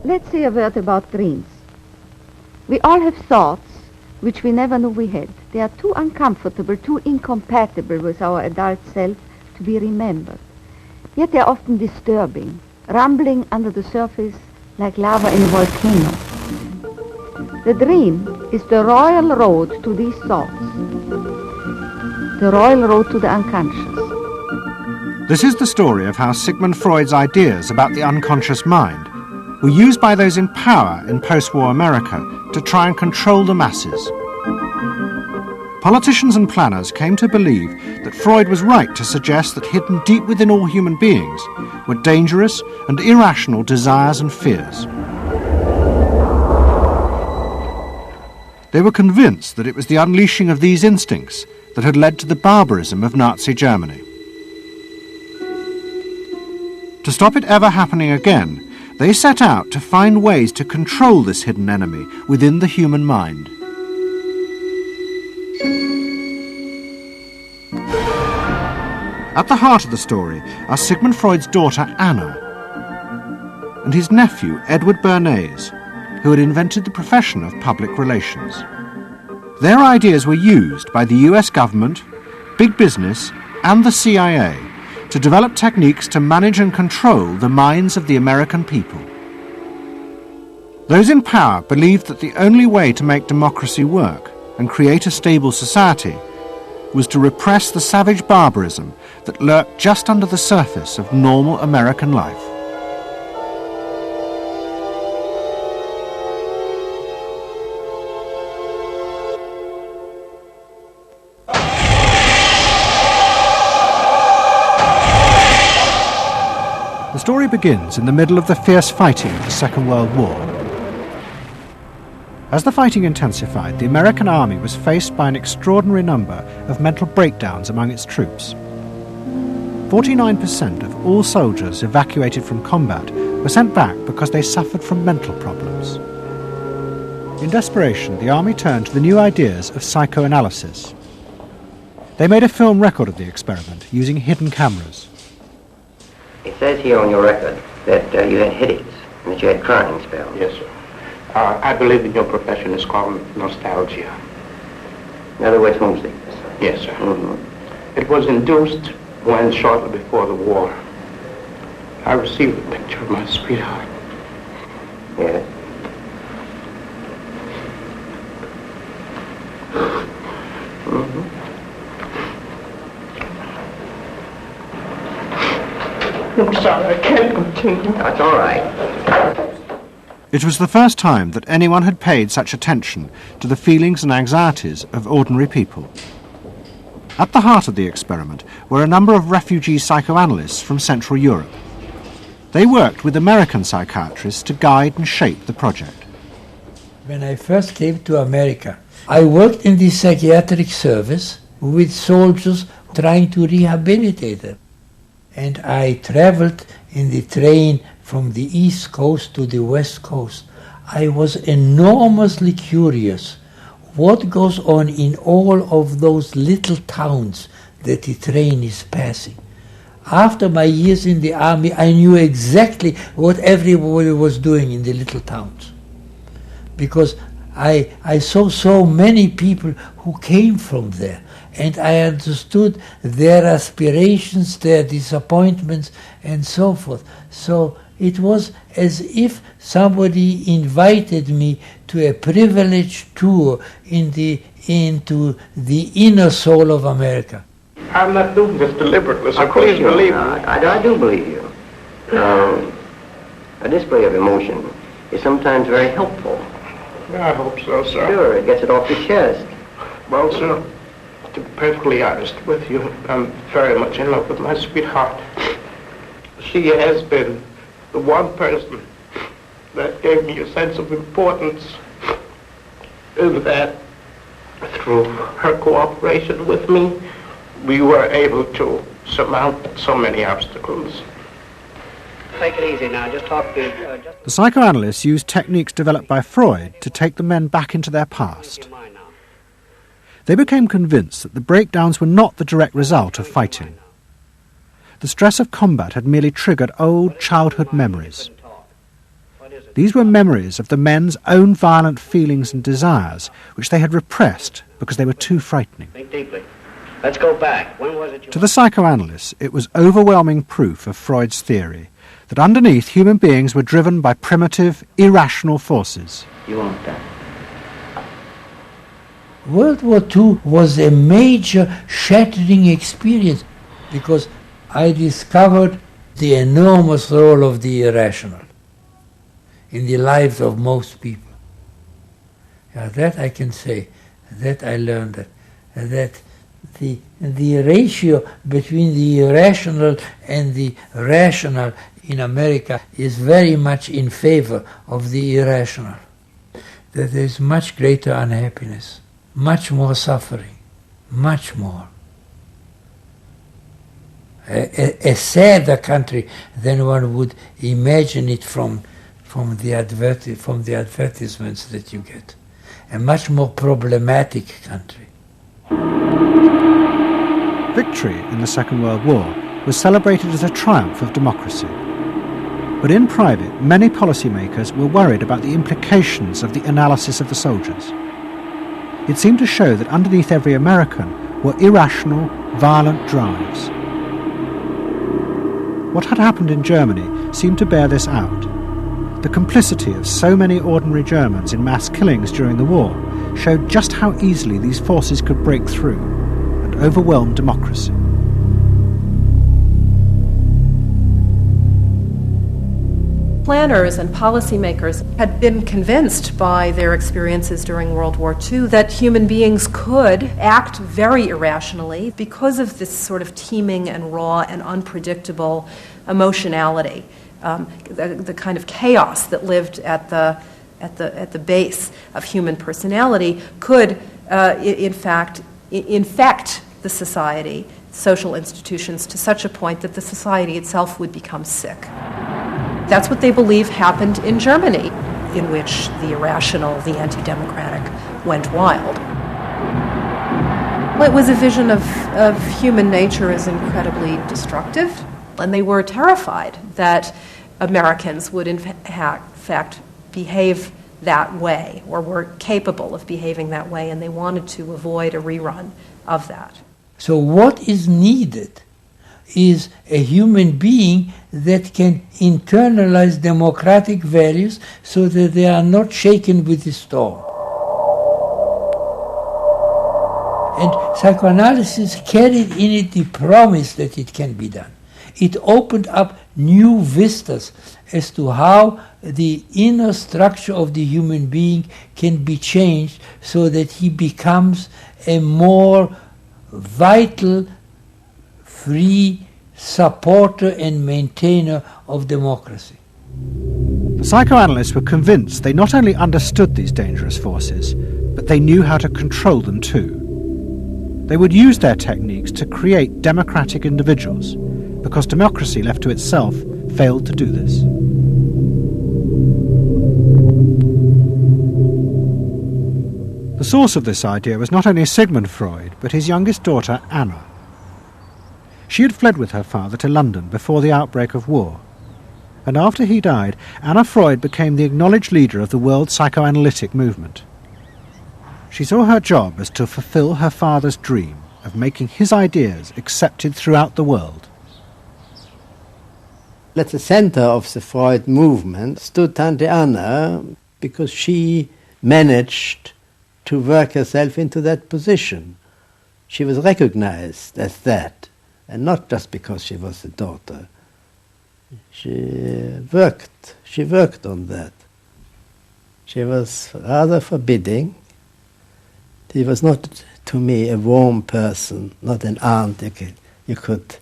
Let's say a word about dreams. We all have thoughts which we never knew we had. They are too uncomfortable, too incompatible with our adult self to be remembered. Yet they are often disturbing, rumbling under the surface like lava in a volcano. The dream is the royal road to these thoughts, the royal road to the unconscious. This is the story of how Sigmund Freud's ideas about the unconscious mind were used by those in power in post-war America to try and control the masses. Politicians and planners came to believe that Freud was right to suggest that hidden deep within all human beings were dangerous and irrational desires and fears. They were convinced that it was the unleashing of these instincts that had led to the barbarism of Nazi Germany. To stop it ever happening again, they set out to find ways to control this hidden enemy within the human mind. At the heart of the story are Sigmund Freud's daughter Anna and his nephew Edward Bernays, who had invented the profession of public relations. Their ideas were used by the US government, big business and the CIA to develop techniques to manage and control the minds of the American people. Those in power believed that the only way to make democracy work and create a stable society was to repress the savage barbarism that lurked just under the surface of normal American life. The story begins in the middle of the fierce fighting of the Second World War. As the fighting intensified, the American army was faced by an extraordinary number of mental breakdowns among its troops. 49% of all soldiers evacuated from combat were sent back because they suffered from mental problems. In desperation, the army turned to the new ideas of psychoanalysis. They made a film record of the experiment using hidden cameras. It says here on your record that you had headaches and that you had crying spells. Yes, sir. I believe in your profession is called nostalgia. In other words, homesickness. Yes, sir. Mm-hmm. It was induced when, shortly before the war, I received a picture of my sweetheart. Yes. Mm-hmm. I'm sorry, I can't continue. That's all right. It was the first time that anyone had paid such attention to the feelings and anxieties of ordinary people. At the heart of the experiment were a number of refugee psychoanalysts from Central Europe. They worked with American psychiatrists to guide and shape the project. When I first came to America, I worked in the psychiatric service with soldiers trying to rehabilitate them. And I traveled in the train from the East Coast to the West Coast. I was enormously curious what goes on in all of those little towns that the train is passing. After my years in the army, I knew exactly what everybody was doing in the little towns. Because I saw so many people who came from there, and I understood their aspirations, their disappointments, and so forth. So it was as if somebody invited me to a privileged tour into the inner soul of America. I'm not doing this deliberately, so Of course please you're believe me. not. I do believe you. A display of emotion is sometimes very helpful. I hope so, sir. Sure, it gets it off the chest. Well, sir, to be perfectly honest with you, I'm very much in love with my sweetheart. She has been the one person that gave me a sense of importance, and that through her cooperation with me, we were able to surmount so many obstacles. Take it easy now. Just talk to... The psychoanalysts used techniques developed by Freud to take the men back into their past. They became convinced that the breakdowns were not the direct result of fighting. The stress of combat had merely triggered old childhood memories. These were memories of the men's own violent feelings and desires, which they had repressed because they were too frightening. Think deeply. Let's go back. When was it you... To the psychoanalysts, it was overwhelming proof of Freud's theory that underneath human beings were driven by primitive, irrational forces. You won't die. World War II was a major shattering experience because I discovered the enormous role of the irrational in the lives of most people. That I can say, that I learned that the ratio between the irrational and the rational in America is very much in favor of the irrational. That there is much greater unhappiness, much more suffering, much more. A sadder country than one would imagine it from the advertisements that you get. A much more problematic country. Victory in the Second World War was celebrated as a triumph of democracy. But in private, many policymakers were worried about the implications of the analysis of the soldiers. It seemed to show that underneath every American were irrational, violent drives. What had happened in Germany seemed to bear this out. The complicity of so many ordinary Germans in mass killings during the war showed just how easily these forces could break through and overwhelm democracy. Planners and policymakers had been convinced by their experiences during World War II that human beings could act very irrationally because of this sort of teeming and raw and unpredictable emotionality, the kind of chaos that lived at the base of human personality could, in fact, infect the society, social institutions, to such a point that the society itself would become sick. That's what they believe happened in Germany, in which the irrational, the anti-democratic, went wild. It was a vision of human nature as incredibly destructive, and they were terrified that Americans would in fact behave that way, or were capable of behaving that way, and they wanted to avoid a rerun of that. So what is needed is a human being that can internalize democratic values so that they are not shaken with the storm. And psychoanalysis carried in it the promise that it can be done. It opened up new vistas as to how the inner structure of the human being can be changed so that he becomes a more vital, free supporter and maintainer of democracy. The psychoanalysts were convinced they not only understood these dangerous forces, but they knew how to control them too. They would use their techniques to create democratic individuals, because democracy left to itself failed to do this. The source of this idea was not only Sigmund Freud, but his youngest daughter, Anna. She had fled with her father to London before the outbreak of war, and after he died, Anna Freud became the acknowledged leader of the world psychoanalytic movement. She saw her job as to fulfill her father's dream of making his ideas accepted throughout the world. At the center of the Freud movement stood Tante Anna, because she managed to work herself into that position. She was recognized as that, and not just because she was a daughter. She worked on that. She was rather forbidding. She was not, to me, a warm person, not an aunt you could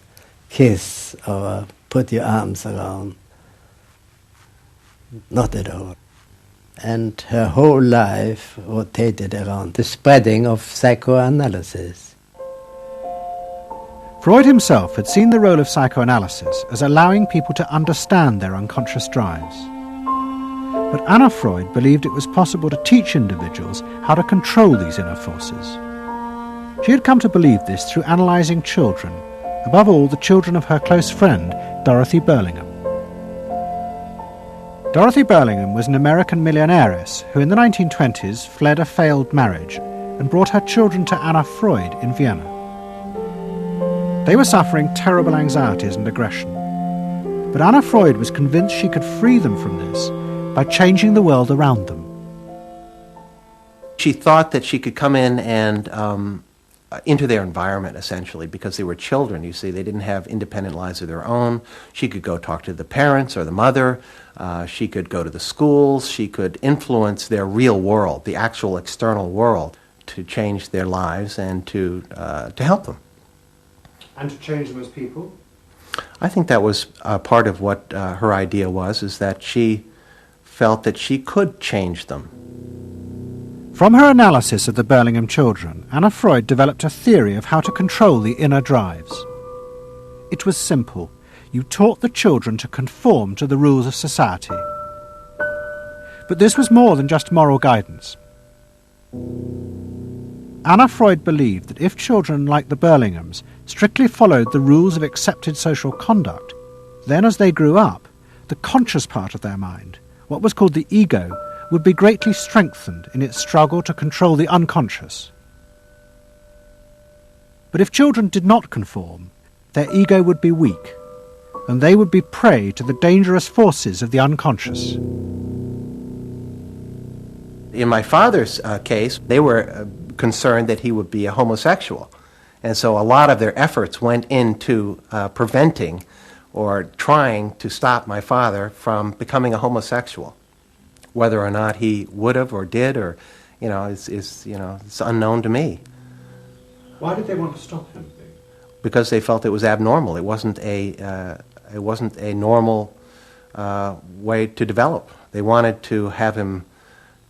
kiss or put your arms around. Not at all. And her whole life rotated around the spreading of psychoanalysis. Freud himself had seen the role of psychoanalysis as allowing people to understand their unconscious drives. But Anna Freud believed it was possible to teach individuals how to control these inner forces. She had come to believe this through analysing children, above all the children of her close friend, Dorothy Burlingham. Dorothy Burlingham was an American millionairess who in the 1920s fled a failed marriage and brought her children to Anna Freud in Vienna. They were suffering terrible anxieties and aggression, but Anna Freud was convinced she could free them from this by changing the world around them. She thought that she could come in and into their environment, essentially, because they were children, you see. They didn't have independent lives of their own. She could go talk to the parents or the mother. She could go to the schools. She could influence their real world, the actual external world, to change their lives and to help them. And to change them as people? I think that was part of what her idea was, is that she felt that she could change them. From her analysis of the Burlingham children, Anna Freud developed a theory of how to control the inner drives. It was simple. You taught the children to conform to the rules of society. But this was more than just moral guidance. Anna Freud believed that if children like the Burlinghams strictly followed the rules of accepted social conduct, then as they grew up, the conscious part of their mind, what was called the ego, would be greatly strengthened in its struggle to control the unconscious. But if children did not conform, their ego would be weak, and they would be prey to the dangerous forces of the unconscious. In my father's case, they were concerned that he would be a homosexual. And so a lot of their efforts went into preventing or trying to stop my father from becoming a homosexual. Whether or not he would have or did, or it's unknown to me. Why did they want to stop him? Because they felt it was abnormal. It wasn't a normal way to develop. They wanted to have him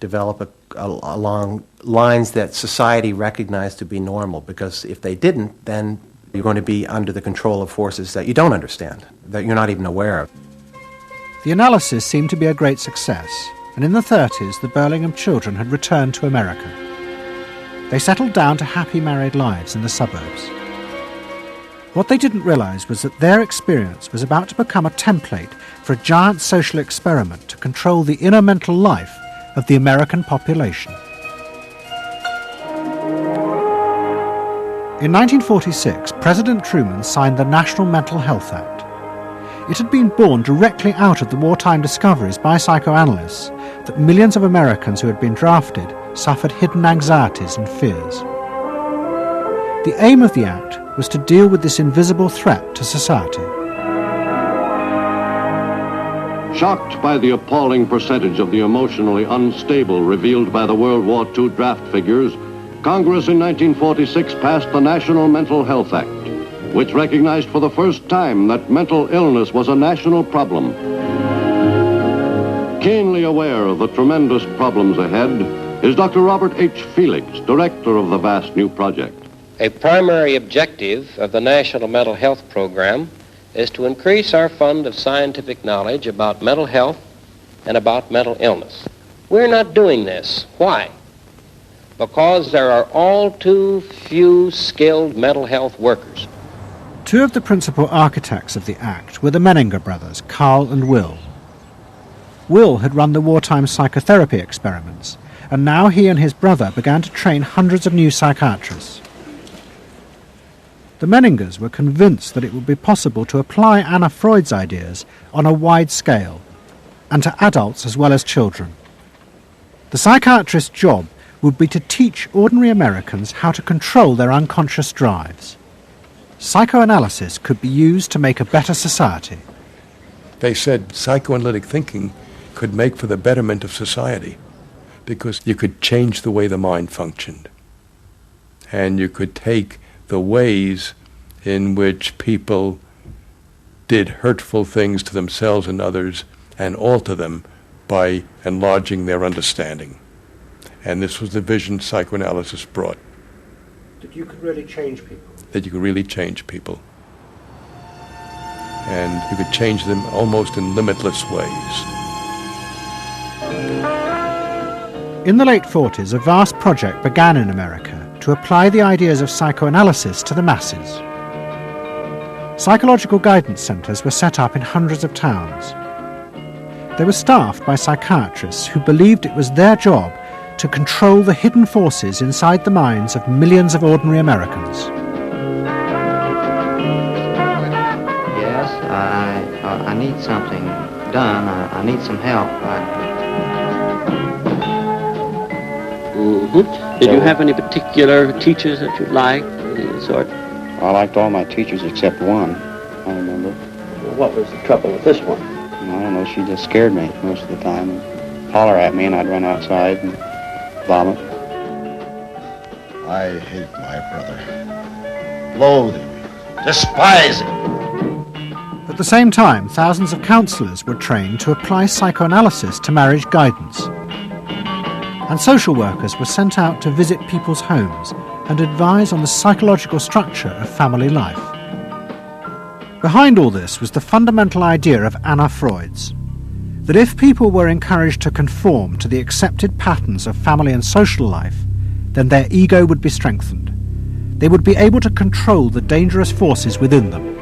develop along lines that society recognized to be normal. Because if they didn't, then you're going to be under the control of forces that you don't understand, that you're not even aware of. The analysis seemed to be a great success. And in the 30s, the Burlingham children had returned to America. They settled down to happy married lives in the suburbs. What they didn't realize was that their experience was about to become a template for a giant social experiment to control the inner mental life of the American population. In 1946, President Truman signed the National Mental Health Act. It had been born directly out of the wartime discoveries by psychoanalysts that millions of Americans who had been drafted suffered hidden anxieties and fears. The aim of the act was to deal with this invisible threat to society. Shocked by the appalling percentage of the emotionally unstable revealed by the World War II draft figures, Congress in 1946 passed the National Mental Health Act, which recognized for the first time that mental illness was a national problem. Keenly aware of the tremendous problems ahead is Dr. Robert H. Felix, director of the vast new project. A primary objective of the National Mental Health Program is to increase our fund of scientific knowledge about mental health and about mental illness. We're not doing this. Why? Because there are all too few skilled mental health workers. Two of the principal architects of the Act were the Menninger brothers, Carl and Will. Will had run the wartime psychotherapy experiments, and now he and his brother began to train hundreds of new psychiatrists. The Menningers were convinced that it would be possible to apply Anna Freud's ideas on a wide scale, and to adults as well as children. The psychiatrist's job would be to teach ordinary Americans how to control their unconscious drives. Psychoanalysis could be used to make a better society. They said psychoanalytic thinking could make for the betterment of society because you could change the way the mind functioned. And you could take the ways in which people did hurtful things to themselves and others and alter them by enlarging their understanding. And this was the vision psychoanalysis brought. That you could really change people. That you could really change people. And you could change them almost in limitless ways. In the late 40s, a vast project began in America to apply the ideas of psychoanalysis to the masses. Psychological guidance centres were set up in hundreds of towns. They were staffed by psychiatrists who believed it was their job to control the hidden forces inside the minds of millions of ordinary Americans. Yes, I need something done. I need some help. Did you have any particular teachers that you liked, any sort? I liked all my teachers except one, I remember. Well, what was the trouble with this one? I don't know, she just scared me most of the time. And holler at me and I'd run outside and vomit. I hate my brother. Loathe him. Despise him. At the same time, thousands of counsellors were trained to apply psychoanalysis to marriage guidance. And social workers were sent out to visit people's homes and advise on the psychological structure of family life. Behind all this was the fundamental idea of Anna Freud's, that if people were encouraged to conform to the accepted patterns of family and social life, then their ego would be strengthened. They would be able to control the dangerous forces within them.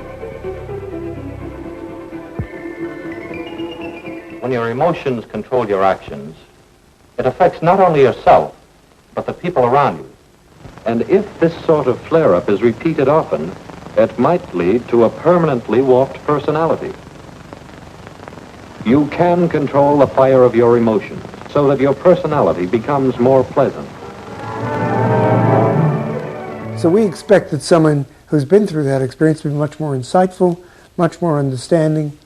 When your emotions control your actions, it affects not only yourself, but the people around you. And if this sort of flare-up is repeated often, it might lead to a permanently warped personality. You can control the fire of your emotions so that your personality becomes more pleasant. So we expect that someone who's been through that experience to be much more insightful, much more understanding,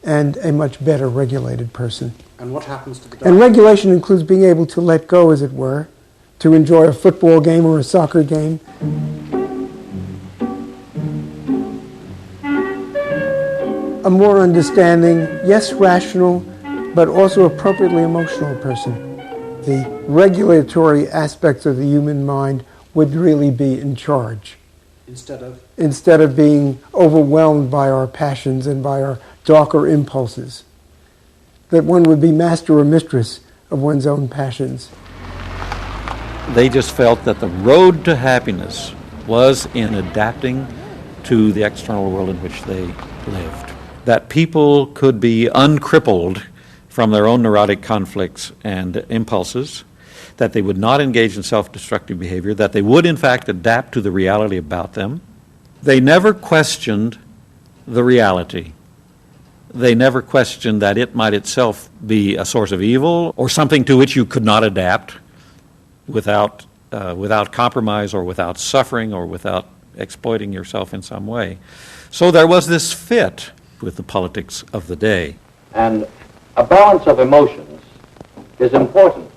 and a much better regulated person. And what happens to the dog? And regulation includes being able to let go, as it were, to enjoy a football game or a soccer game. A more understanding, yes, rational, but also appropriately emotional person. The regulatory aspects of the human mind would really be in charge. Instead of being overwhelmed by our passions and by our darker impulses. That one would be master or mistress of one's own passions. They just felt that the road to happiness was in adapting to the external world in which they lived. That people could be uncrippled from their own neurotic conflicts and impulses, that they would not engage in self-destructive behavior, that they would in fact adapt to the reality about them. They never questioned the reality. They never questioned that it might itself be a source of evil or something to which you could not adapt without compromise or without suffering or without exploiting yourself in some way. So there was this fit with the politics of the day. And a balance of emotions is important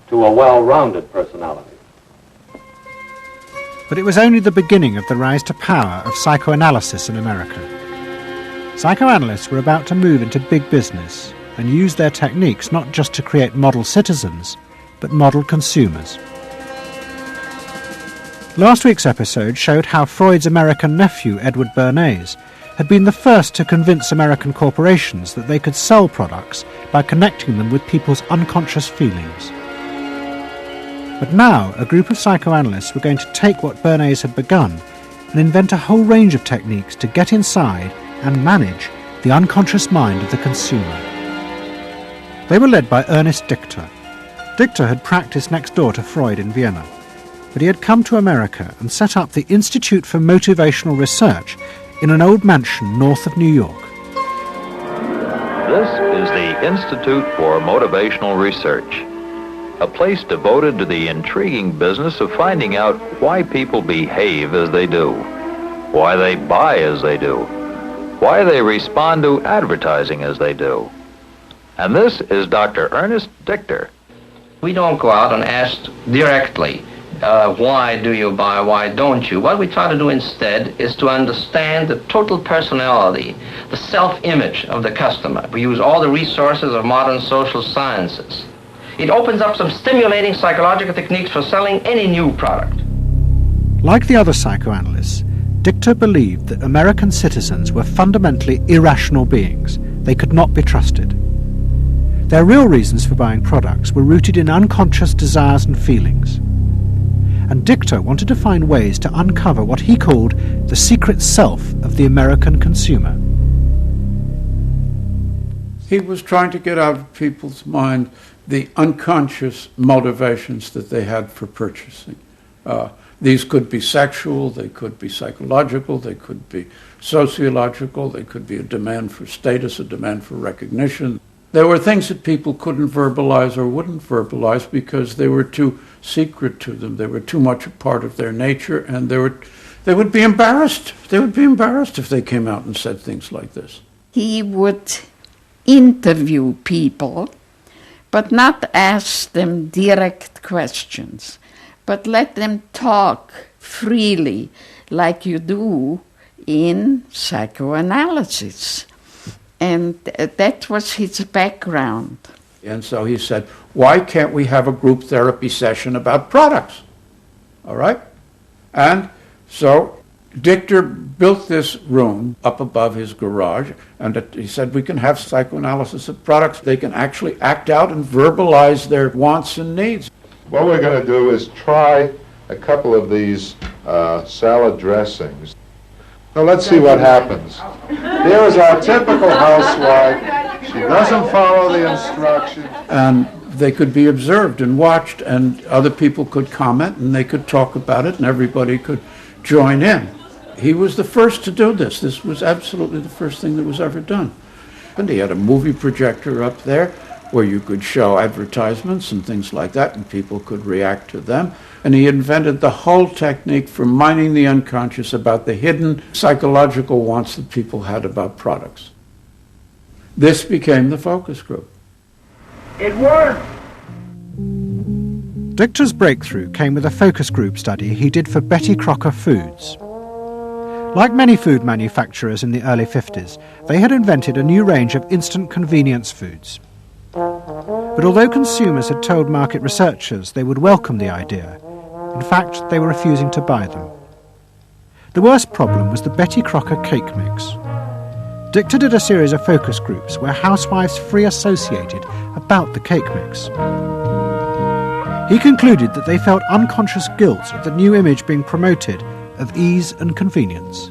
to a well-rounded personality. But it was only the beginning of the rise to power of psychoanalysis in America. Psychoanalysts were about to move into big business and use their techniques not just to create model citizens, but model consumers. Last week's episode showed how Freud's American nephew, Edward Bernays, had been the first to convince American corporations that they could sell products by connecting them with people's unconscious feelings. But now, a group of psychoanalysts were going to take what Bernays had begun and invent a whole range of techniques to get inside and manage the unconscious mind of the consumer. They were led by Ernest Dichter. Dichter had practiced next door to Freud in Vienna, but he had come to America and set up the Institute for Motivational Research in an old mansion north of New York. This is the Institute for Motivational Research, a place devoted to the intriguing business of finding out why people behave as they do, why they buy as they do, why they respond to advertising as they do. And this is Dr. Ernest Dichter. We don't go out and ask directly, why do you buy, why don't you? What we try to do instead is to understand the total personality, the self-image of the customer. We use all the resources of modern social sciences. It opens up some stimulating psychological techniques for selling any new product. Like the other psychoanalysts, Dichter believed that American citizens were fundamentally irrational beings. They could not be trusted. Their real reasons for buying products were rooted in unconscious desires and feelings. And Dichter wanted to find ways to uncover what he called the secret self of the American consumer. He was trying to get out of people's mind the unconscious motivations that they had for purchasing. These could be sexual, they could be psychological, they could be sociological, they could be a demand for status, a demand for recognition. There were things that people couldn't verbalize or wouldn't verbalize because they were too secret to them. They were too much a part of their nature, and they would be embarrassed. They would be embarrassed if they came out and said things like this. He would interview people, but not ask them direct questions, but let them talk freely like you do in psychoanalysis. And that was his background. And so he said, why can't we have a group therapy session about products? All right? And so Dichter built this room up above his garage, and he said we can have psychoanalysis of products. They can actually act out and verbalize their wants and needs. What we're going to do is try a couple of these salad dressings. Now let's see what happens. Here is our typical housewife. She doesn't follow the instructions. And they could be observed and watched, and other people could comment, and they could talk about it, and everybody could join in. He was the first to do this. This was absolutely the first thing that was ever done. And he had a movie projector up there where you could show advertisements and things like that, and people could react to them. And he invented the whole technique for mining the unconscious about the hidden psychological wants that people had about products. This became the focus group. It worked! Dichter's breakthrough came with a focus group study he did for Betty Crocker Foods. Like many food manufacturers in the early 50s, they had invented a new range of instant convenience foods. But although consumers had told market researchers they would welcome the idea, in fact, they were refusing to buy them. The worst problem was the Betty Crocker cake mix. Dichter did a series of focus groups where housewives free associated about the cake mix. He concluded that they felt unconscious guilt at the new image being promoted of ease and convenience.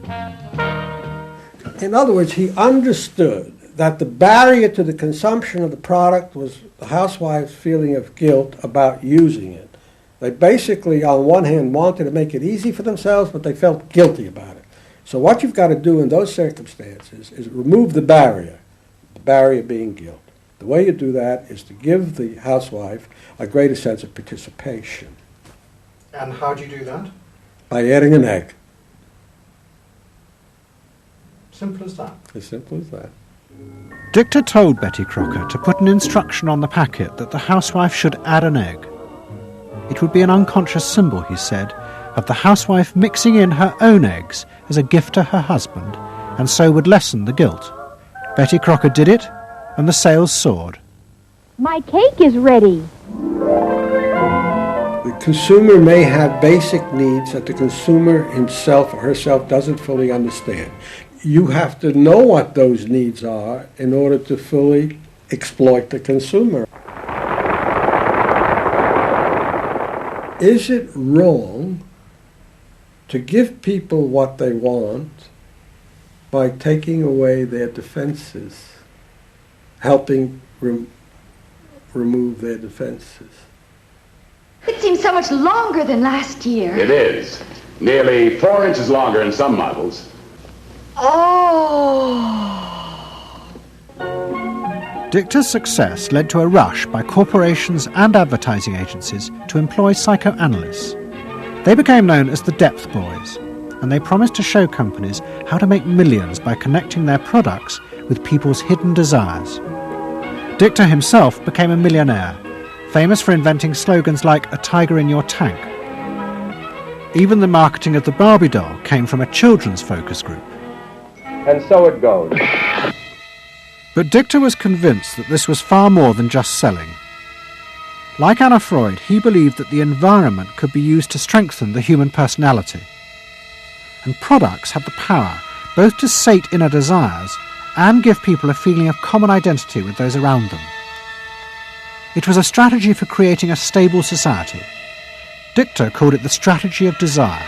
In other words, he understood that the barrier to the consumption of the product was the housewife's feeling of guilt about using it. They basically, on one hand, wanted to make it easy for themselves, but they felt guilty about it. So what you've got to do in those circumstances is remove the barrier being guilt. The way you do that is to give the housewife a greater sense of participation. And how do you do that? By adding an egg. Simple as that. As simple as that. Dichter told Betty Crocker to put an instruction on the packet that the housewife should add an egg. It would be an unconscious symbol, he said, of the housewife mixing in her own eggs as a gift to her husband, and so would lessen the guilt. Betty Crocker did it, and the sales soared. My cake is ready. The consumer may have basic needs that the consumer himself or herself doesn't fully understand. You have to know what those needs are in order to fully exploit the consumer. Is it wrong to give people what they want by taking away their defenses, helping remove their defenses? It seems so much longer than last year. It is. Nearly 4 inches longer in some models. Oh! Dichter's success led to a rush by corporations and advertising agencies to employ psychoanalysts. They became known as the Depth Boys, and they promised to show companies how to make millions by connecting their products with people's hidden desires. Dichter himself became a millionaire, famous for inventing slogans like "a tiger in your tank." Even the marketing of the Barbie doll came from a children's focus group. And so it goes. But Dichter was convinced that this was far more than just selling. Like Anna Freud, he believed that the environment could be used to strengthen the human personality. And products had the power both to sate inner desires and give people a feeling of common identity with those around them. It was a strategy for creating a stable society. Dichter called it the strategy of desire.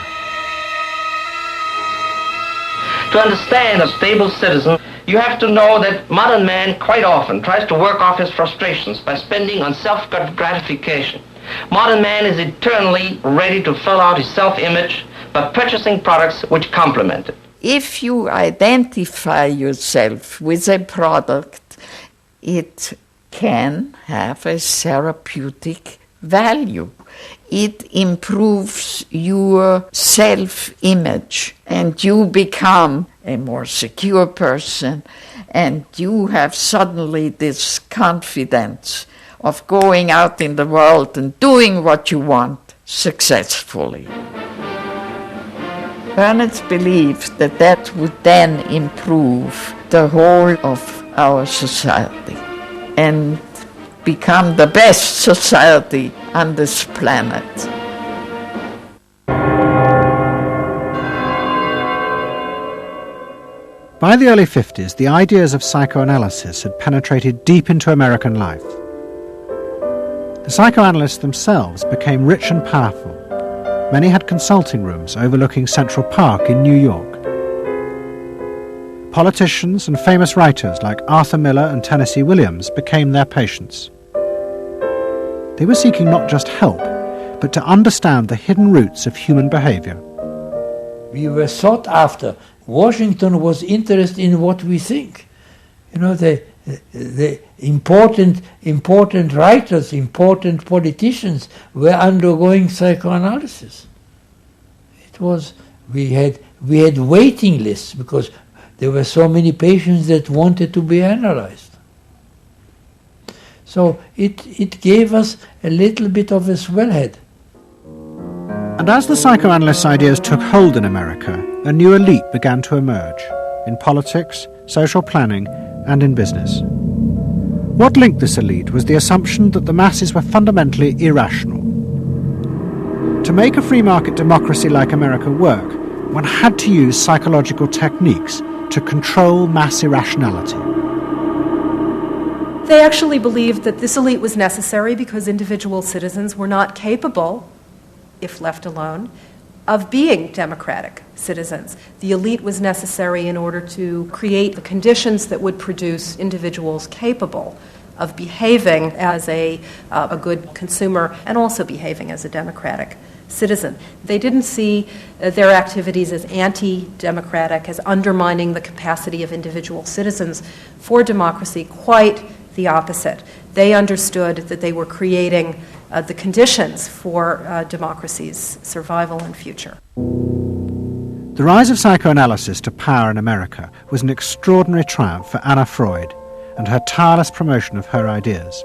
To understand a stable citizen, You have to know that modern man quite often tries to work off his frustrations by spending on self-gratification. Modern man is eternally ready to fill out his self-image by purchasing products which complement it. If you identify yourself with a product, it can have a therapeutic value. It improves your self-image, and you become a more secure person, and you have suddenly this confidence of going out in the world and doing what you want successfully. Berners believed that that would then improve the whole of our society and become the best society on this planet. By the early 50s, the ideas of psychoanalysis had penetrated deep into American life. The psychoanalysts themselves became rich and powerful. Many had consulting rooms overlooking Central Park in New York. Politicians and famous writers like Arthur Miller and Tennessee Williams became their patients. They were seeking not just help, but to understand the hidden roots of human behavior. We were sought after. Washington was interested in what we think. You know, the important writers, important politicians were undergoing psychoanalysis. It was, we had waiting lists because there were so many patients that wanted to be analyzed. So it gave us a little bit of a swellhead. And as the psychoanalysts' ideas took hold in America, a new elite began to emerge in politics, social planning, and in business. What linked this elite was the assumption that the masses were fundamentally irrational. To make a free market democracy like America work, one had to use psychological techniques to control mass irrationality. They actually believed that this elite was necessary because individual citizens were not capable, if left alone, of being democratic citizens. The elite was necessary in order to create the conditions that would produce individuals capable of behaving as a good consumer and also behaving as a democratic citizen. They didn't see their activities as anti-democratic, as undermining the capacity of individual citizens for democracy. Quite the opposite. They understood that they were creating the conditions for democracy's survival and future. The rise of psychoanalysis to power in America was an extraordinary triumph for Anna Freud and her tireless promotion of her ideas.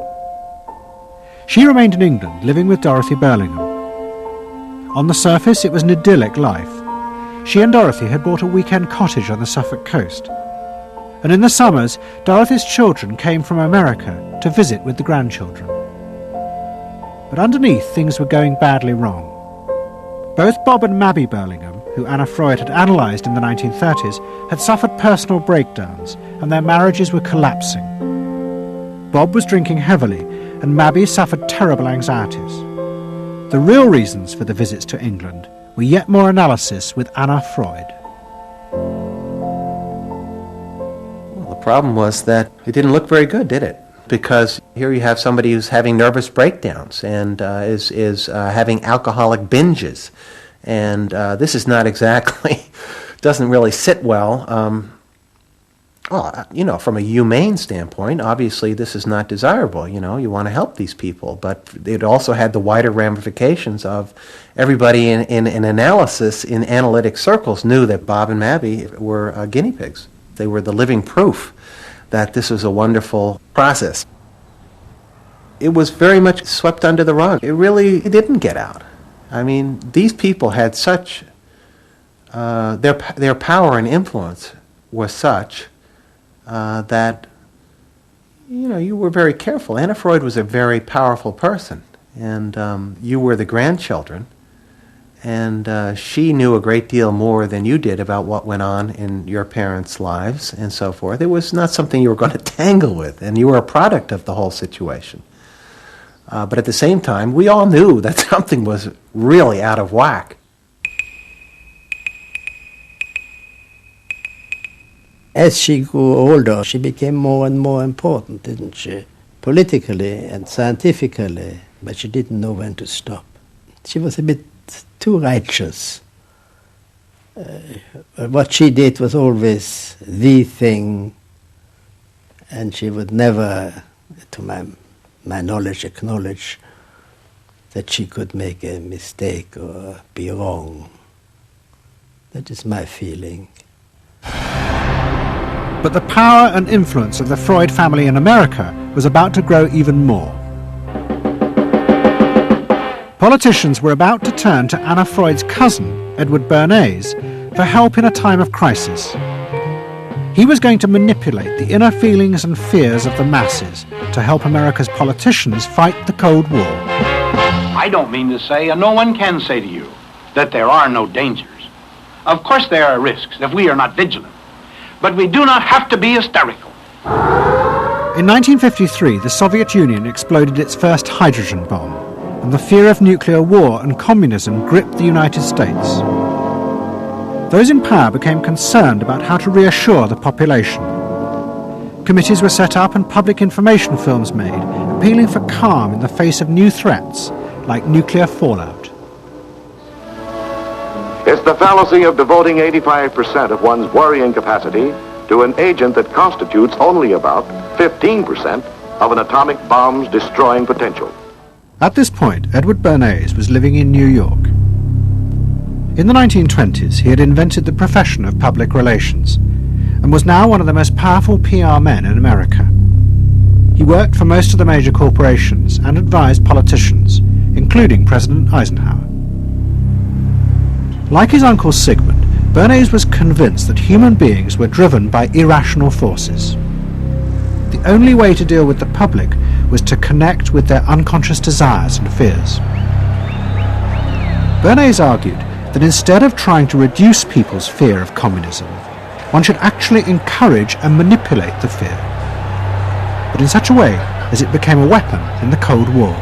She remained in England, living with Dorothy Burlingham. On the surface, it was an idyllic life. She and Dorothy had bought a weekend cottage on the Suffolk coast. And in the summers, Dorothy's children came from America to visit with the grandchildren. But underneath, things were going badly wrong. Both Bob and Mabby Burlingham, who Anna Freud had analysed in the 1930s, had suffered personal breakdowns, and their marriages were collapsing. Bob was drinking heavily, and Mabby suffered terrible anxieties. The real reasons for the visits to England were yet more analysis with Anna Freud. Well, the problem was that it didn't look very good, did it? Because here you have somebody who's having nervous breakdowns and is having alcoholic binges. And this is not exactly, doesn't really sit well. Well, you know, from a humane standpoint, obviously this is not desirable. You know, you want to help these people. But it also had the wider ramifications of everybody in analysis, in analytic circles, knew that Bob and Mabby were guinea pigs. They were the living proof that this was a wonderful process. It was very much swept under the rug. It didn't get out. I mean, these people had such, their power and influence was such that, you know, you were very careful. Anna Freud was a very powerful person, and you were the grandchildren, and she knew a great deal more than you did about what went on in your parents' lives and so forth. It was not something you were going to tangle with, and you were a product of the whole situation. But at the same time, we all knew that something was really out of whack. As she grew older, she became more and more important, didn't she? Politically and scientifically, but she didn't know when to stop. She was a bit too righteous. What she did was always the thing, and she would never, to my knowledge, acknowledge that she could make a mistake or be wrong. That is my feeling. But the power and influence of the Freud family in America was about to grow even more. Politicians were about to turn to Anna Freud's cousin, Edward Bernays, for help in a time of crisis. He was going to manipulate the inner feelings and fears of the masses to help America's politicians fight the Cold War. I don't mean to say, and no one can say to you, that there are no dangers. Of course there are risks if we are not vigilant, but we do not have to be hysterical. In 1953, the Soviet Union exploded its first hydrogen bomb, and the fear of nuclear war and communism gripped the United States. Those in power became concerned about how to reassure the population. Committees were set up and public information films made, appealing for calm in the face of new threats, like nuclear fallout. It's the fallacy of devoting 85% of one's worrying capacity to an agent that constitutes only about 15% of an atomic bomb's destroying potential. At this point, Edward Bernays was living in New York. In the 1920s, he had invented the profession of public relations and was now one of the most powerful PR men in America. He worked for most of the major corporations and advised politicians, including President Eisenhower. Like his uncle Sigmund, Bernays was convinced that human beings were driven by irrational forces. The only way to deal with the public was to connect with their unconscious desires and fears. Bernays argued that instead of trying to reduce people's fear of communism, one should actually encourage and manipulate the fear, but in such a way as it became a weapon in the Cold War.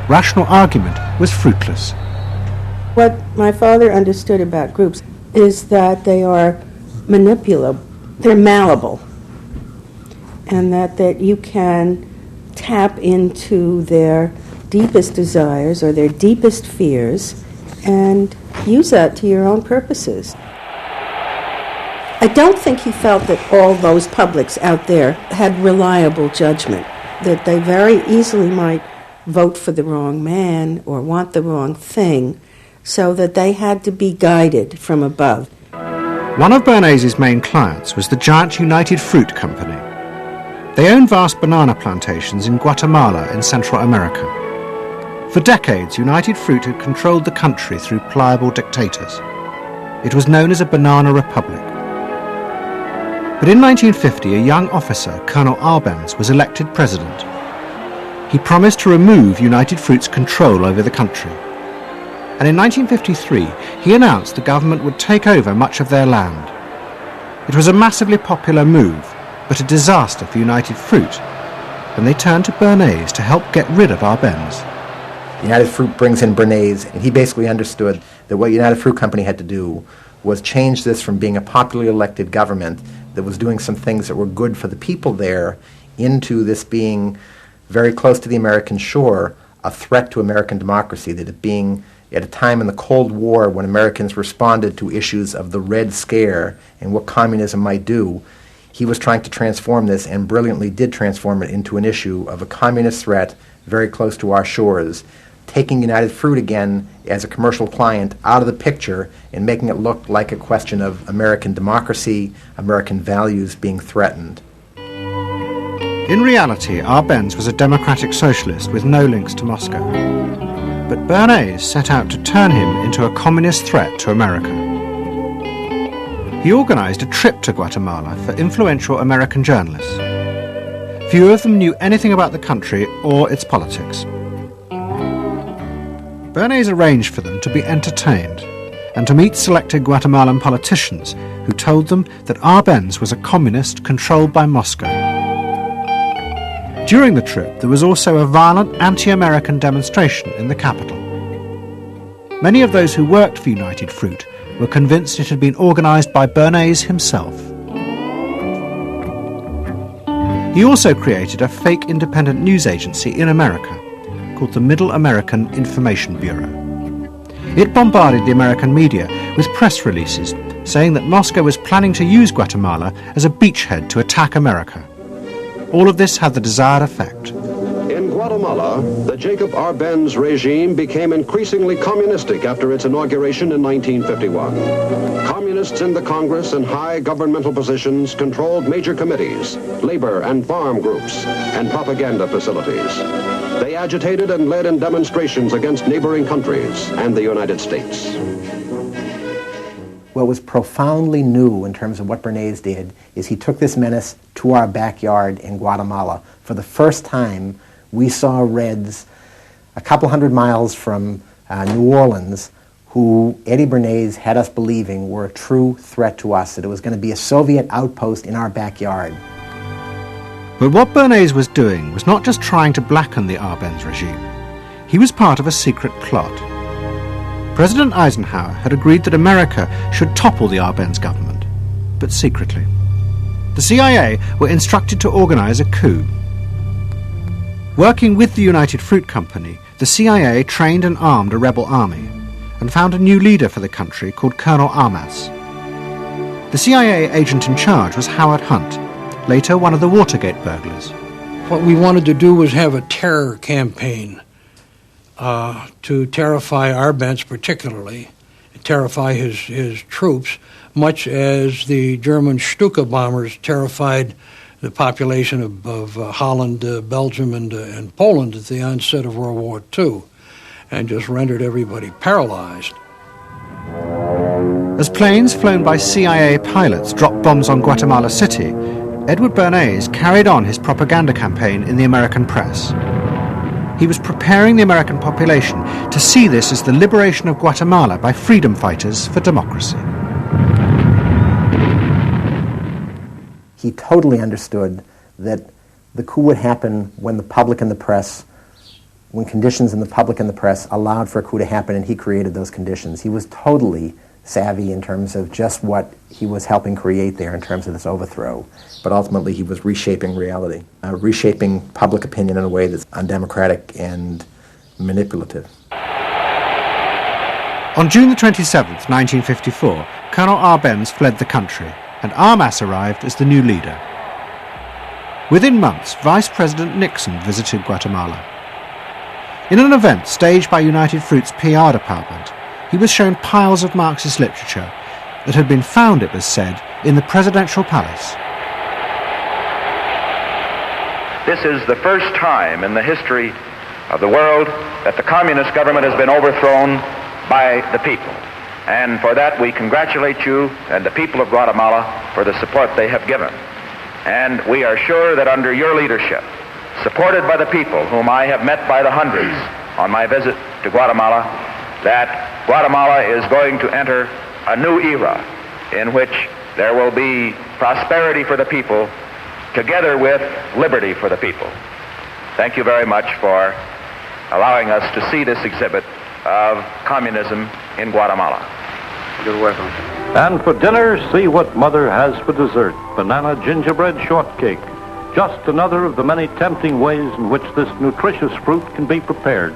Rational argument was fruitless. What my father understood about groups is that they are manipulable, they're malleable, and that you can tap into their deepest desires or their deepest fears and use that to your own purposes. I don't think he felt that all those publics out there had reliable judgment, that they very easily might vote for the wrong man or want the wrong thing, so that they had to be guided from above. One of Bernays' main clients was the giant United Fruit Company. They owned vast banana plantations in Guatemala in Central America. For decades, United Fruit had controlled the country through pliable dictators. It was known as a banana republic. But in 1950, a young officer, Colonel Arbenz, was elected president. He promised to remove United Fruit's control over the country. And in 1953, he announced the government would take over much of their land. It was a massively popular move, but a disaster for United Fruit, and they turned to Bernays to help get rid of Arbenz. United Fruit brings in Bernays, and he basically understood that what United Fruit Company had to do was change this from being a popularly elected government that was doing some things that were good for the people there into this being very close to the American shore, a threat to American democracy, that it being at a time in the Cold War when Americans responded to issues of the Red Scare and what communism might do, he was trying to transform this and brilliantly did transform it into an issue of a communist threat very close to our shores, taking United Fruit again as a commercial client out of the picture and making it look like a question of American democracy, American values being threatened. In reality, Arbenz was a democratic socialist with no links to Moscow. But Bernays set out to turn him into a communist threat to America. He organized a trip to Guatemala for influential American journalists. Few of them knew anything about the country or its politics. Bernays arranged for them to be entertained and to meet selected Guatemalan politicians who told them that Arbenz was a communist controlled by Moscow. During the trip, there was also a violent anti-American demonstration in the capital. Many of those who worked for United Fruit were convinced it had been organized by Bernays himself. He also created a fake independent news agency in America called the Middle American Information Bureau. It bombarded the American media with press releases saying that Moscow was planning to use Guatemala as a beachhead to attack America. All of this had the desired effect. In Guatemala, the Jacob Arbenz regime became increasingly communistic after its inauguration in 1951. Communists in the Congress and high governmental positions controlled major committees, labor and farm groups, and propaganda facilities. They agitated and led in demonstrations against neighboring countries and the United States. What was profoundly new in terms of what Bernays did is he took this menace to our backyard in Guatemala. For the first time, we saw Reds a couple hundred miles from New Orleans who Eddie Bernays had us believing were a true threat to us, that it was going to be a Soviet outpost in our backyard. But what Bernays was doing was not just trying to blacken the Arbenz regime. He was part of a secret plot. President Eisenhower had agreed that America should topple the Arbenz government, but secretly. The CIA were instructed to organize a coup. Working with the United Fruit Company, the CIA trained and armed a rebel army and found a new leader for the country called Colonel Armas. The CIA agent in charge was Howard Hunt, later one of the Watergate burglars. What we wanted to do was have a terror campaign to terrify Arbenz particularly, terrify his troops, much as the German Stuka bombers terrified the population of Holland, Belgium, and Poland at the onset of World War II, and just rendered everybody paralyzed. As planes flown by CIA pilots dropped bombs on Guatemala City, Edward Bernays carried on his propaganda campaign in the American press. He was preparing the American population to see this as the liberation of Guatemala by freedom fighters for democracy. He totally understood that the coup would happen when the public and the press, when conditions in the public and the press allowed for a coup to happen, and he created those conditions. He was totally savvy in terms of just what he was helping create there in terms of this overthrow. But ultimately he was reshaping reality, reshaping public opinion in a way that's undemocratic and manipulative. On June the 27th, 1954, Colonel Arbenz fled the country, and Armas arrived as the new leader. Within months, Vice President Nixon visited Guatemala. In an event staged by United Fruit's PR department, he was shown piles of Marxist literature that had been found, it was said, in the presidential palace. This is the first time in the history of the world that the communist government has been overthrown by the people. And for that we congratulate you and the people of Guatemala for the support they have given. And we are sure that under your leadership, supported by the people whom I have met by the hundreds on my visit to Guatemala, that Guatemala is going to enter a new era in which there will be prosperity for the people together with liberty for the people. Thank you very much for allowing us to see this exhibit of communism in Guatemala. You're welcome. And for dinner, see what Mother has for dessert. Banana gingerbread shortcake. Just another of the many tempting ways in which this nutritious fruit can be prepared.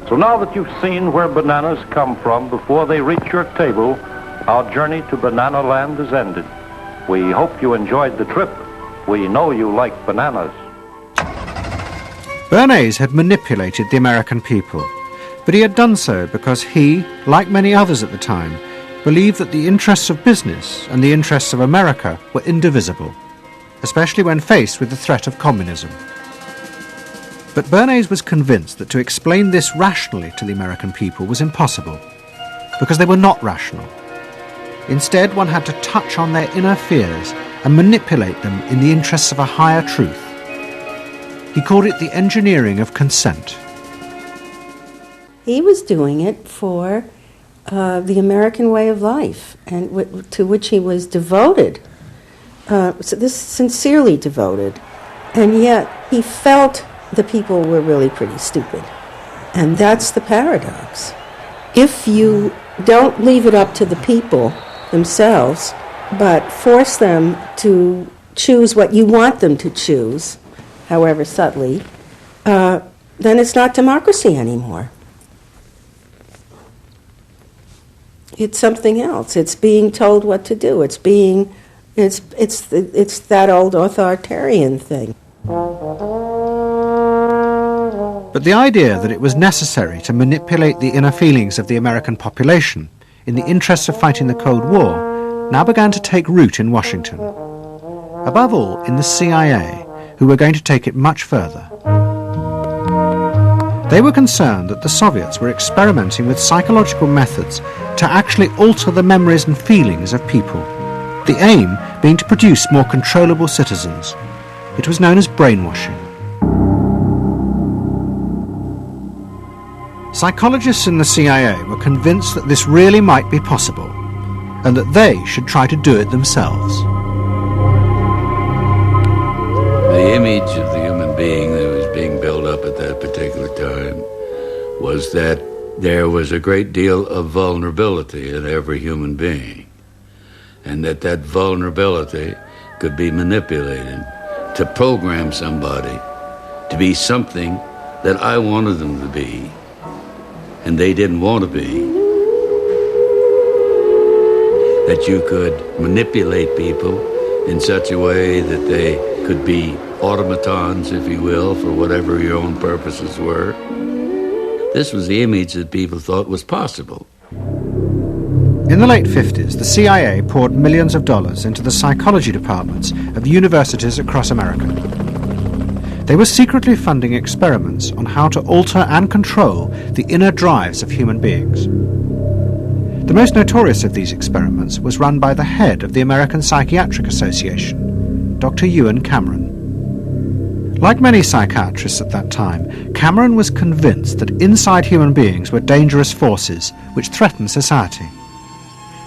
So now that you've seen where bananas come from before they reach your table, our journey to Banana Land is ended. We hope you enjoyed the trip. We know you like bananas. Bernays had manipulated the American people, but he had done so because he, like many others at the time, believed that the interests of business and the interests of America were indivisible, especially when faced with the threat of communism. But Bernays was convinced that to explain this rationally to the American people was impossible, because they were not rational. Instead, one had to touch on their inner fears and manipulate them in the interests of a higher truth. He called it the engineering of consent. He was doing it for the American way of life, and to which he was devoted, sincerely devoted. And yet he felt the people were really pretty stupid. And that's the paradox. If you don't leave it up to the people themselves, but force them to choose what you want them to choose, however subtly, then it's not democracy anymore. It's something else. It's being told what to do. It's that old authoritarian thing. But the idea that it was necessary to manipulate the inner feelings of the American population in the interests of fighting the Cold War now began to take root in Washington. Above all, in the CIA, who were going to take it much further. They were concerned that the Soviets were experimenting with psychological methods to actually alter the memories and feelings of people, the aim being to produce more controllable citizens. It was known as brainwashing. Psychologists in the CIA were convinced that this really might be possible, and that they should try to do it themselves. The image of the human being that was being built up at that particular time was that there was a great deal of vulnerability in every human being, and that vulnerability could be manipulated to program somebody to be something that I wanted them to be, and they didn't want to be. That you could manipulate people in such a way that they could be automatons, if you will, for whatever your own purposes were. This was the image that people thought was possible. In the late 50s, the CIA poured millions of dollars into the psychology departments of universities across America. They were secretly funding experiments on how to alter and control the inner drives of human beings. The most notorious of these experiments was run by the head of the American Psychiatric Association, Dr. Ewen Cameron. Like many psychiatrists at that time, Cameron was convinced that inside human beings were dangerous forces which threatened society.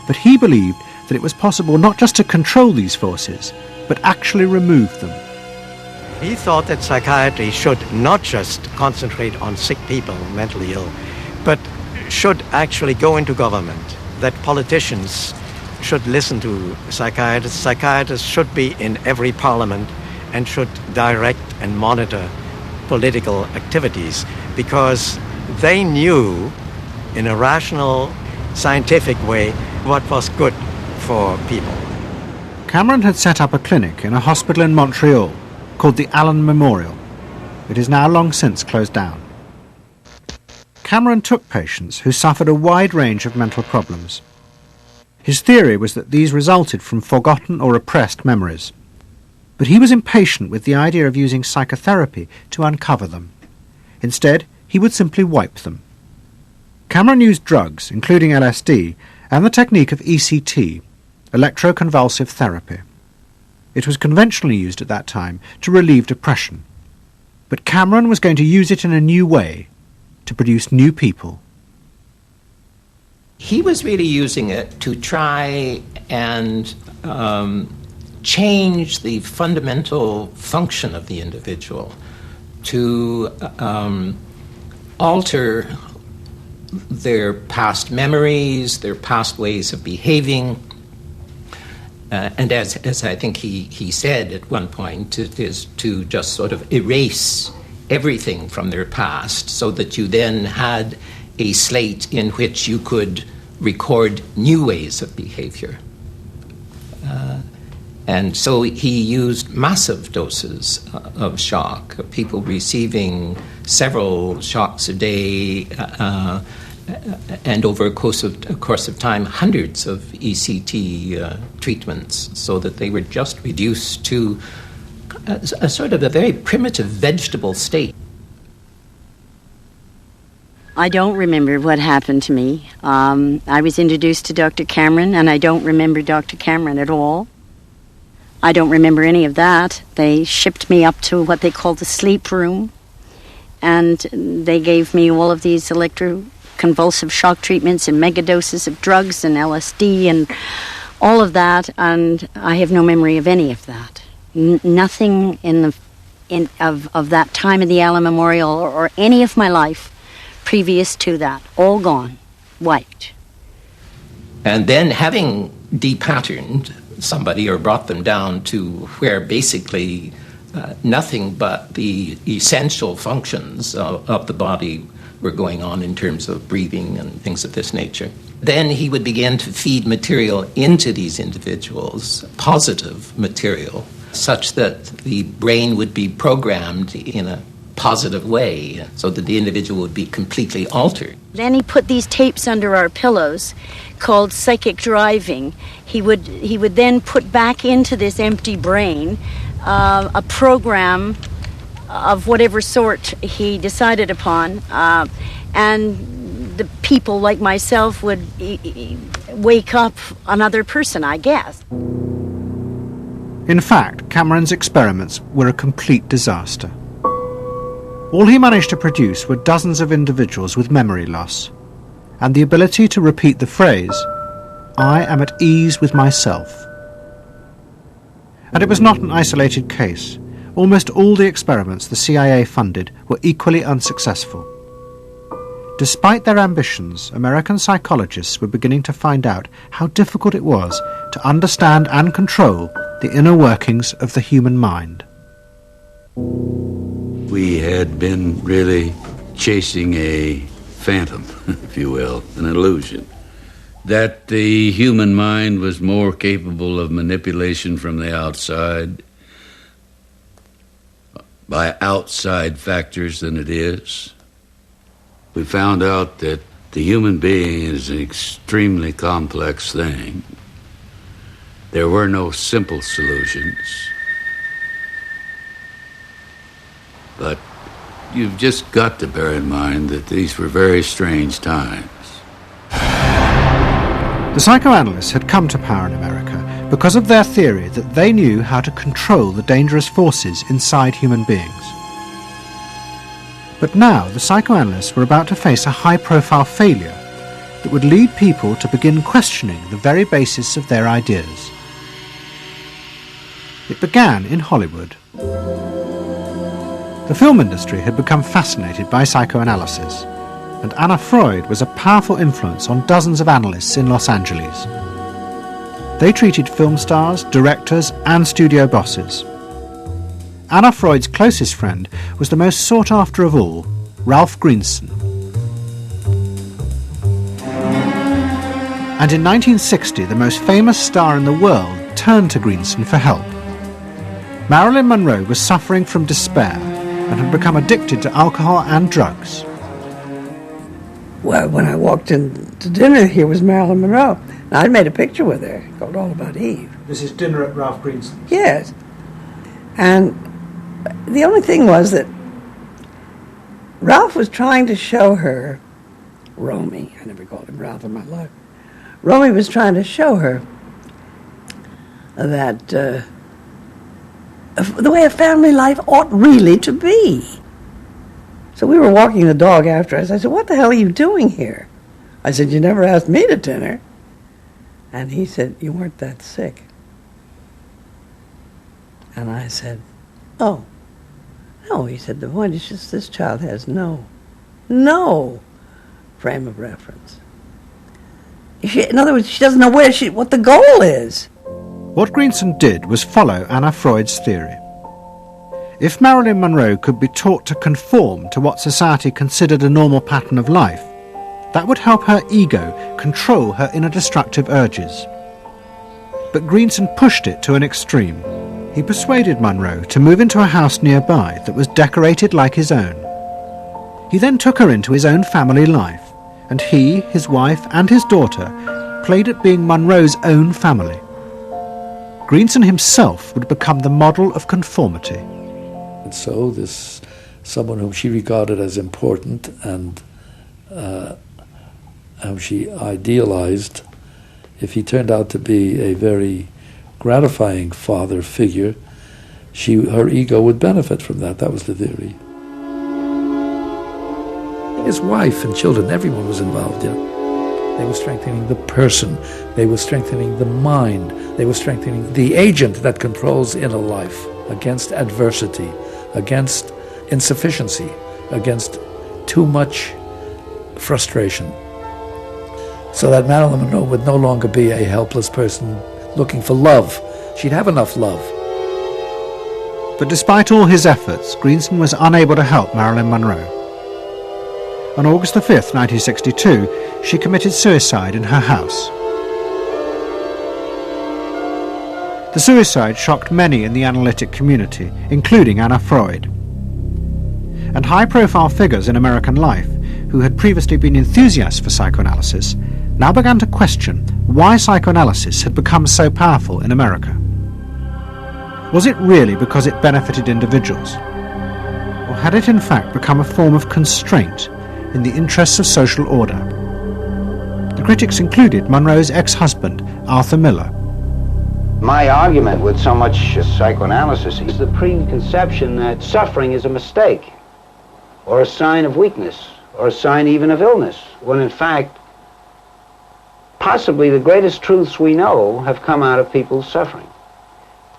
But he believed that it was possible not just to control these forces, but actually remove them. He thought that psychiatry should not just concentrate on sick people, mentally ill, but should actually go into government, that politicians should listen to psychiatrists. Psychiatrists should be in every parliament and should direct and monitor political activities, because they knew in a rational, scientific way what was good for people. Cameron had set up a clinic in a hospital in Montreal called the Allen Memorial. It is now long since closed down. Cameron took patients who suffered a wide range of mental problems. His theory was that these resulted from forgotten or repressed memories. But he was impatient with the idea of using psychotherapy to uncover them. Instead, he would simply wipe them. Cameron used drugs, including LSD, and the technique of ECT, electroconvulsive therapy. It was conventionally used at that time to relieve depression. But Cameron was going to use it in a new way, to produce new people. He was really using it to try and change the fundamental function of the individual, to alter their past memories, their past ways of behaving. And as I think he said at one point, it is to just sort of erase everything from their past so that you then had a slate in which you could record new ways of behavior. And so he used massive doses of shock, people receiving several shocks a day, and over a course of time, hundreds of ECT treatments, so that they were just reduced to a sort of a very primitive vegetable state. I don't remember what happened to me. I was introduced to Dr. Cameron, and I don't remember Dr. Cameron at all. I don't remember any of that. They shipped me up to what they called the sleep room, and they gave me all of these electroconvulsive shock treatments and megadoses of drugs and LSD and all of that, and I have no memory of any of that. Nothing of that time at the Allen Memorial or any of my life previous to that. All gone. Wiped. And then, having depatterned somebody or brought them down to where basically nothing but the essential functions of the body were going on in terms of breathing and things of this nature. Then he would begin to feed material into these individuals, positive material, such that the brain would be programmed in a positive way, so that the individual would be completely altered. Then he put these tapes under our pillows called psychic driving. He would then put back into this empty brain a program of whatever sort he decided upon, and the people like myself would wake up another person, I guess. In fact, Cameron's experiments were a complete disaster. All he managed to produce were dozens of individuals with memory loss, and the ability to repeat the phrase, "I am at ease with myself." And it was not an isolated case. Almost all the experiments the CIA funded were equally unsuccessful. Despite their ambitions, American psychologists were beginning to find out how difficult it was to understand and control the inner workings of the human mind. We had been really chasing a phantom, if you will, an illusion, that the human mind was more capable of manipulation from the outside by outside factors than it is. We found out that the human being is an extremely complex thing. There were no simple solutions. But you've just got to bear in mind that these were very strange times. The psychoanalysts had come to power in America because of their theory that they knew how to control the dangerous forces inside human beings. But now the psychoanalysts were about to face a high-profile failure that would lead people to begin questioning the very basis of their ideas. It began in Hollywood. The film industry had become fascinated by psychoanalysis, and Anna Freud was a powerful influence on dozens of analysts in Los Angeles. They treated film stars, directors, and studio bosses. Anna Freud's closest friend was the most sought after of all, Ralph Greenson. And in 1960, the most famous star in the world turned to Greenson for help. Marilyn Monroe was suffering from despair and had become addicted to alcohol and drugs. Well, when I walked in to dinner, here was Marilyn Monroe. And I'd made a picture with her called All About Eve. This is dinner at Ralph Greenson's? Yes. And the only thing was that Ralph was trying to show her, Romy, I never called him Ralph in my life, Romy was trying to show her that the way a family life ought really to be. So we were walking the dog after us. I said, "What the hell are you doing here?" I said, "You never asked me to dinner." And he said, "You weren't that sick." And I said, "Oh, no." He said, "The point is just this child has no frame of reference. In other words, she doesn't know what the goal is." What Greenson did was follow Anna Freud's theory. If Marilyn Monroe could be taught to conform to what society considered a normal pattern of life, that would help her ego control her inner destructive urges. But Greenson pushed it to an extreme. He persuaded Monroe to move into a house nearby that was decorated like his own. He then took her into his own family life, and he, his wife, and his daughter played at being Monroe's own family. Greenson himself would become the model of conformity. And so this, someone whom she regarded as important and whom she idealized, if he turned out to be a very gratifying father figure, her ego would benefit from that. That was the theory. His wife and children, everyone was involved in it. They were strengthening the person. They were strengthening the mind. They were strengthening the agent that controls inner life against adversity, against insufficiency, against too much frustration. So that Marilyn Monroe would no longer be a helpless person looking for love. She'd have enough love. But despite all his efforts, Greenson was unable to help Marilyn Monroe. On August the 5th, 1962, she committed suicide in her house. The suicide shocked many in the analytic community, including Anna Freud. And high-profile figures in American life, who had previously been enthusiasts for psychoanalysis, now began to question why psychoanalysis had become so powerful in America. Was it really because it benefited individuals? Or had it in fact become a form of constraint in the interests of social order? The critics included Monroe's ex-husband, Arthur Miller. My argument with so much psychoanalysis is the preconception that suffering is a mistake, or a sign of weakness, or a sign even of illness, when in fact, possibly the greatest truths we know have come out of people's suffering.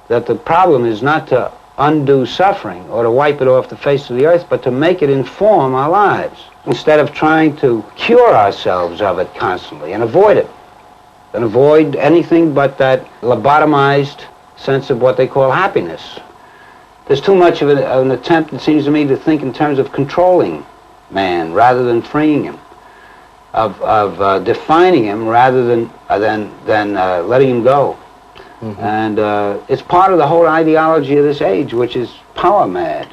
That the problem is not to undo suffering or to wipe it off the face of the earth, but to make it inform our lives, instead of trying to cure ourselves of it constantly and avoid it, and avoid anything but that lobotomized sense of what they call happiness. There's too much of an attempt, it seems to me, to think in terms of controlling man rather than freeing him, of defining him rather than letting him go. Mm-hmm. And it's part of the whole ideology of this age, which is power mad.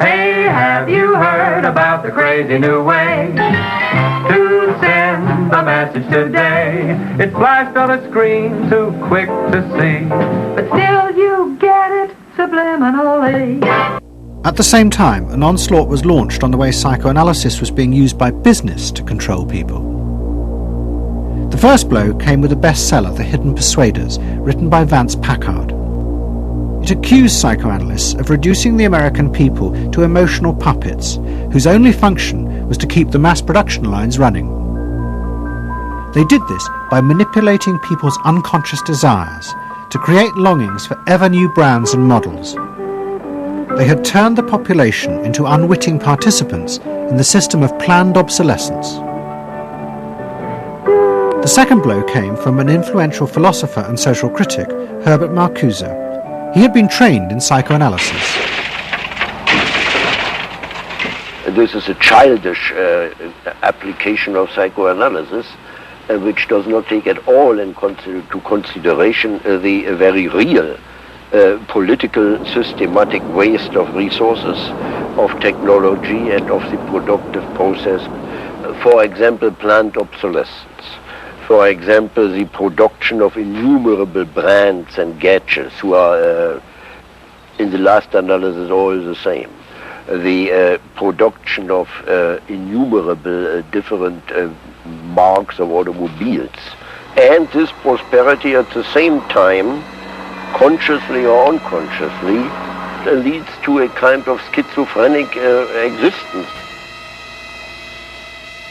Hey, have you heard about the crazy new way to send a message today? It flashed on a screen too quick to see, but still you get it subliminally. At the same time, an onslaught was launched on the way psychoanalysis was being used by business to control people. The first blow came with a bestseller, The Hidden Persuaders, written by Vance Packard. It accused psychoanalysts of reducing the American people to emotional puppets, whose only function was to keep the mass production lines running. They did this by manipulating people's unconscious desires to create longings for ever new brands and models. They had turned the population into unwitting participants in the system of planned obsolescence. The second blow came from an influential philosopher and social critic, Herbert Marcuse. He had been trained in psychoanalysis. This is a childish application of psychoanalysis, which does not take at all into consideration the very real political systematic waste of resources, of technology, and of the productive process. For example, planned obsolescence. For example, the production of innumerable brands and gadgets who are, in the last analysis, all the same. The production of innumerable different marks of automobiles. And this prosperity at the same time, consciously or unconsciously, leads to a kind of schizophrenic existence.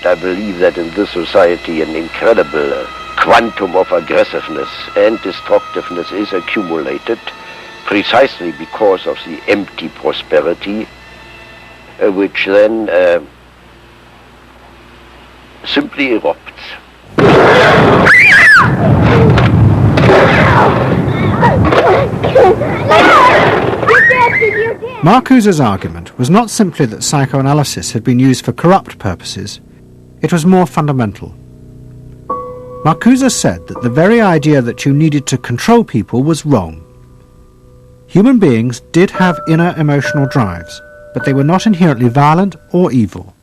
I believe that in this society an incredible quantum of aggressiveness and destructiveness is accumulated precisely because of the empty prosperity, which then simply erupts. Marcuse's argument was not simply that psychoanalysis had been used for corrupt purposes. It was more fundamental. Marcuse said that the very idea that you needed to control people was wrong. Human beings did have inner emotional drives, but they were not inherently violent or evil.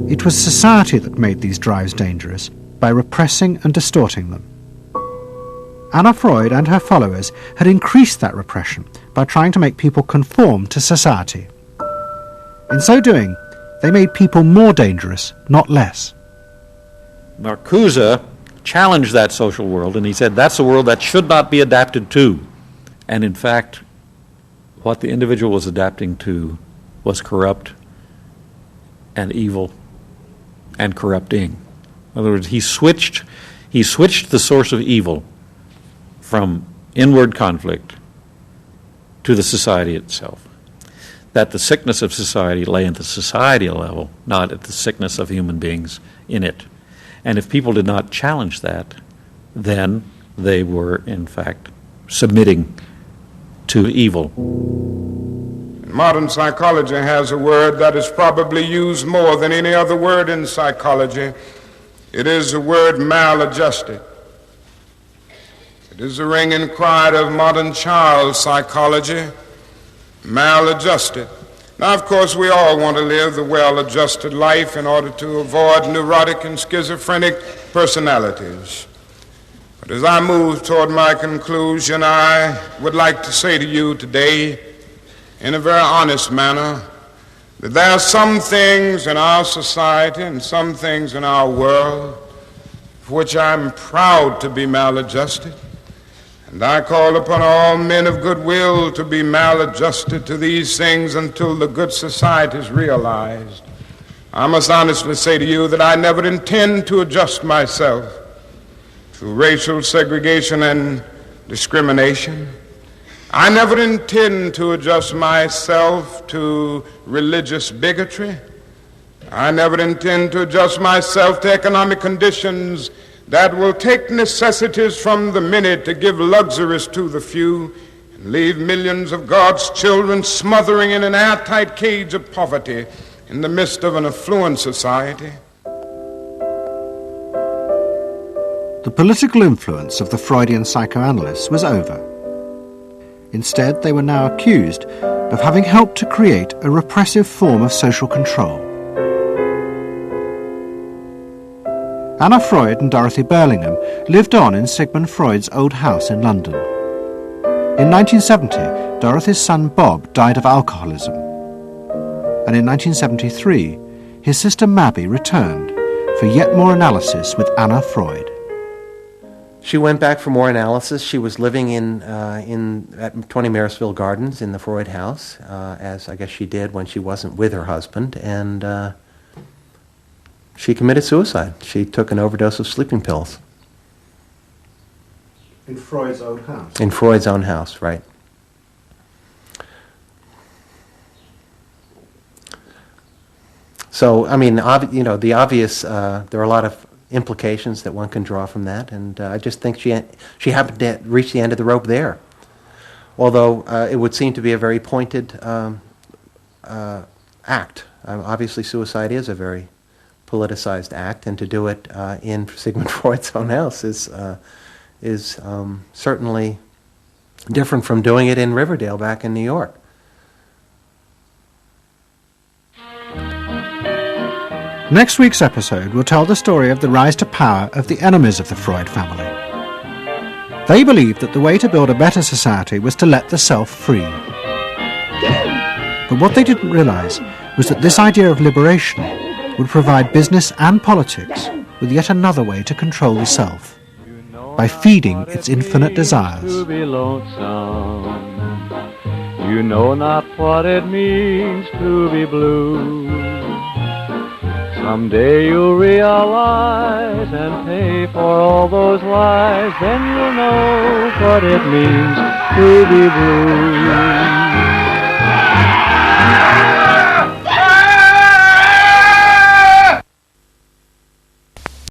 It was society that made these drives dangerous by repressing and distorting them. Anna Freud and her followers had increased that repression by trying to make people conform to society. In so doing, they made people more dangerous, not less. Marcuse challenged that social world, and he said that's a world that should not be adapted to. And in fact, what the individual was adapting to was corrupt and evil and corrupting. In other words, he switched the source of evil from inward conflict to the society itself. That the sickness of society lay at the societal level, not at the sickness of human beings in it. And if people did not challenge that, then they were, in fact, submitting to evil. Modern psychology has a word that is probably used more than any other word in psychology. It is the word maladjusted. It is the ringing cry of modern child psychology, maladjusted. Now, of course, we all want to live the well-adjusted life in order to avoid neurotic and schizophrenic personalities. But as I move toward my conclusion, I would like to say to you today, in a very honest manner, that there are some things in our society and some things in our world for which I'm proud to be maladjusted. And I call upon all men of goodwill to be maladjusted to these things until the good society is realized. I must honestly say to you that I never intend to adjust myself to racial segregation and discrimination. I never intend to adjust myself to religious bigotry. I never intend to adjust myself to economic conditions that will take necessities from the many to give luxuries to the few and leave millions of God's children smothering in an airtight cage of poverty in the midst of an affluent society. The political influence of the Freudian psychoanalysts was over. Instead, they were now accused of having helped to create a repressive form of social control. Anna Freud and Dorothy Burlingham lived on in Sigmund Freud's old house in London. In 1970, Dorothy's son Bob died of alcoholism. And in 1973, his sister Mabby returned for yet more analysis with Anna Freud. She went back for more analysis. She was living at 20 Marisville Gardens in the Freud house, as I guess she did when she wasn't with her husband, and she committed suicide. She took an overdose of sleeping pills. In Freud's own house? In Freud's own house, right. So, I mean, the obvious, there are a lot of implications that one can draw from that, and I just think she happened to reach the end of the rope there. Although it would seem to be a very pointed act. Obviously, suicide is a very politicized act, and to do it in Sigmund Freud's own house is certainly different from doing it in Riverdale back in New York. Next week's episode will tell the story of the rise to power of the enemies of the Freud family. They believed that the way to build a better society was to let the self free. But what they didn't realize was that this idea of liberation would provide business and politics with yet another way to control the self, by feeding its infinite desires. To be lonesome, you know not what it means to be blue. Someday you'll realize and pay for all those lies, then you'll know what it means to be blue.